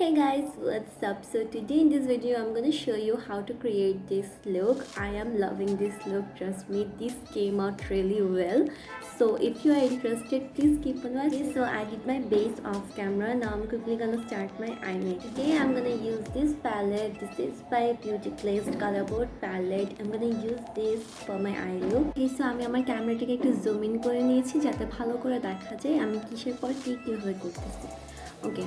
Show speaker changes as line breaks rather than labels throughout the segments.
Hey guys, what's up? So today in this video I'm gonna show you how to create this look. I am loving this look, trust me, this came out really well. So if you are interested, please keep on watching. So I did my base off camera. Now I'm quickly gonna start my eye makeup. Today I'm gonna use this palette. This is by Beauty Glazed colourboard palette. I'm gonna use this for my eye look. Okay, so আমি আমার ক্যামেরাটাকে একটু zoom in করে নিয়েছি যাতে ভালো করে দেখা যায় আমি কিসের পর কিভাবে করতেছি। ওকে,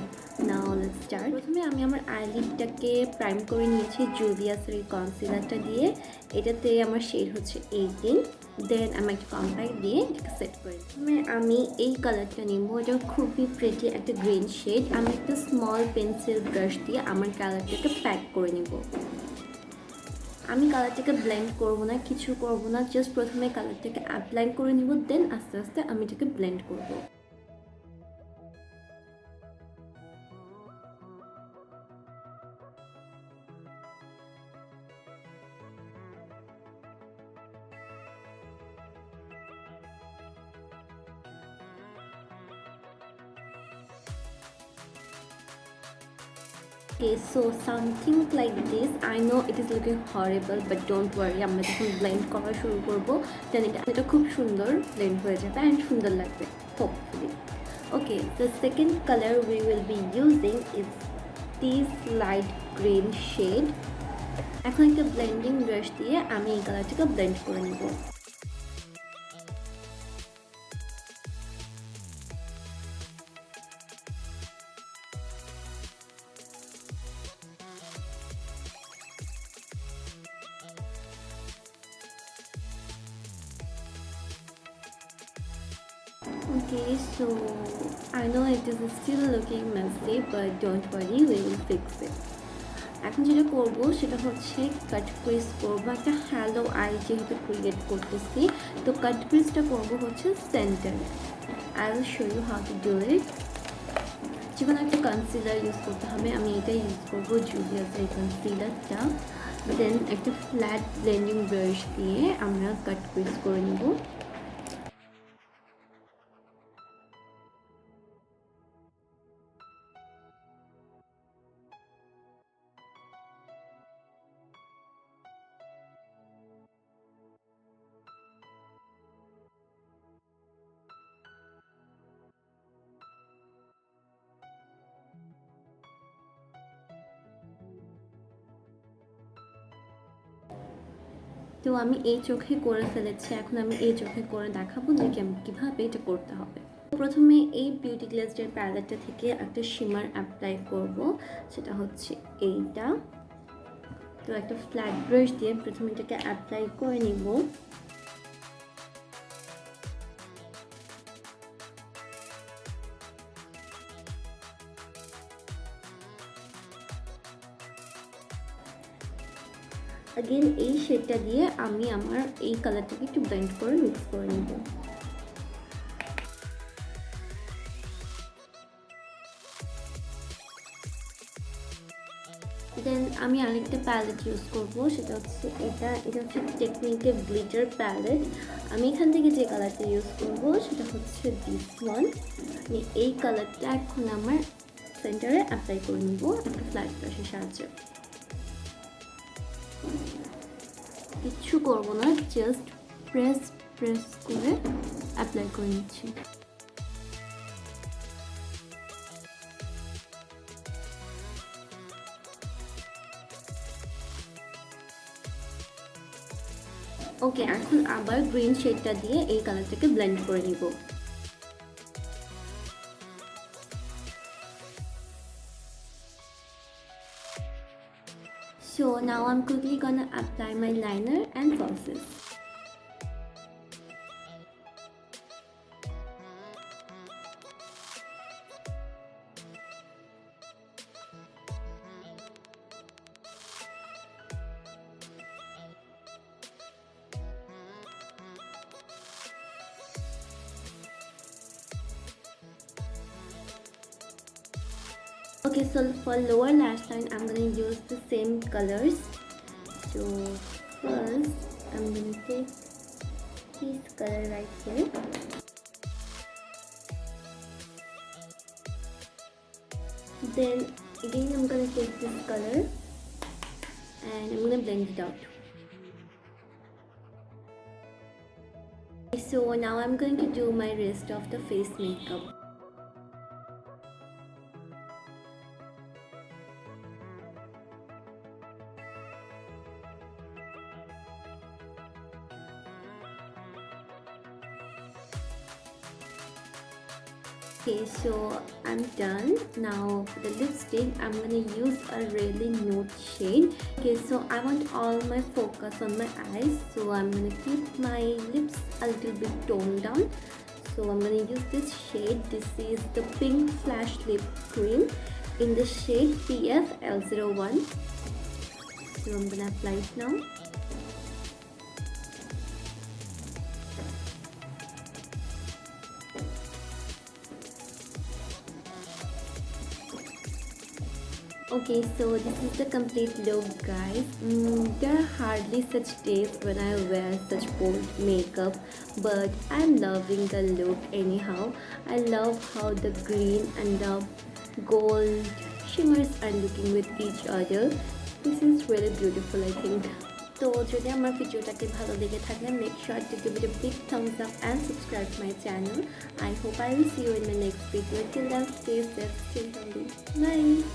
নাও লেটস স্টার্ট। প্রথমে আমি আমার আইলিডটাকে প্রাইম করে নিয়েছি জুভিয়াসের এই কনসিলারটা দিয়ে। এটাতে আমার শেড হচ্ছে 18। দেন আমি একটা কম্প্যাক্ট দিয়ে এটাকে সেট করি। প্রথমে আমি এই কালারটা নিব, এটা খুবই প্রিটি একটা গ্রিন শেড। আমি একটা স্মল পেন্সিল ব্রাশ দিয়ে আমার কালারটাকে প্যাক করে নিব। আমি কালারটাকে ব্লেন্ড করব না, কিছু করব না, জাস্ট প্রথমে কালারটাকে অ্যাপ্লাই করে নিব, দেন আস্তে আস্তে আমি এটাকে ব্লেন্ড করব। Okay, so something like this. I know it is looking horrible, but don't worry. আমরা যখন ব্লেন্ড করা শুরু করব দেন এটা খুব সুন্দর ব্লেন্ড হয়ে যাবে and সুন্দর লাগবে hopefully. Okay, the second color we will be using is this light green shade. এখন একটা ব্লেন্ডিং ব্রাশ দিয়ে আমি এই কালারটাকে ব্লেন্ড করে নেব। Okay, so I know it is still looking messy, but don't worry, we will fix it. এখন যেটা করব সেটা হচ্ছে কাট ক্রিজ করবো, একটা হ্যালো আই যেহেতু ক্রিয়েট করতেছি, তো কাট ক্রিজটা করবো হচ্ছে সেন্টারে। I will show you how to do it. যেখানে একটা কনসিলার ইউজ করতে হবে, আমি এটা ইউজ করবো জুভিয়াসের এই কনসিলারটা। দেন একটা ফ্ল্যাট ব্লেন্ডিং ব্রাশ দিয়ে আমরা কাট ক্রিজ করে নেব। তো আমি এই চোখে করে ফেলেছি, এখন আমি এই চোখে করে দেখাবো যে কীভাবে এটা করতে হবে। প্রথমে এই বিউটি গ্লেজের প্যালেটটা থেকে একটা শিমার অ্যাপ্লাই করব, সেটা হচ্ছে এইটা। তো একটা ফ্ল্যাট ব্রাশ দিয়ে প্রথমে এটাকে অ্যাপ্লাই করে নিব। अगेन এই শেডটা দিয়ে আমি আমার এই কালারটাকে একটু ব্লেন্ড করে মিক্স করে নেব। দেন আমি আরেকটা প্যালেট ইউজ করব, সেটা হচ্ছে এটা হচ্ছে টেকনিকের গ্লিটার প্যালেট। আমি এখান থেকে যে কালারটা ইউজ করব সেটা হচ্ছে দিস ওয়ান। আমি এই কালারটা এখন আমার সেন্টারে অ্যাপ্লাই করে নেব একটা ফ্ল্যাট ব্রাশের সাহায্যে। কিচ্ছু করবো না, জাস্ট প্রেস করে অ্যাপ্লাই করে নিচ্ছি। ওকে, এখন আবার গ্রিন শেডটা দিয়ে এই কালারটাকে ব্লেন্ড করে নিব। So now I'm quickly gonna apply my liner and falsies. Okay, so for lower lash line, I'm gonna use the same colors. So first, I'm gonna take this color right here. Then Again, I'm gonna take this color and I'm gonna blend it out. So now I'm going to do my rest of the face makeup. Okay, so I'm done. Now for the lipstick, I'm gonna use a really nude shade. Okay, so I want all my focus on my eyes, so I'm gonna keep my lips a little bit toned down. So I'm gonna use this shade. This is the Pinkflash lip cream in the shade PFL01. So I'm gonna apply it now. Okay, so this is the complete look, guys. There are hardly such days when I wear such bold makeup, but I'm loving the look anyhow. I love how the green and the gold shimmers are looking with each other. This is really beautiful, I think. So যদি আমার ভিডিওটাকে ভালো লেগে থাকলে make sure to give it a big thumbs up and subscribe to my channel. I hope I will see you in my next video. Till then, stay safe, stay healthy. Bye.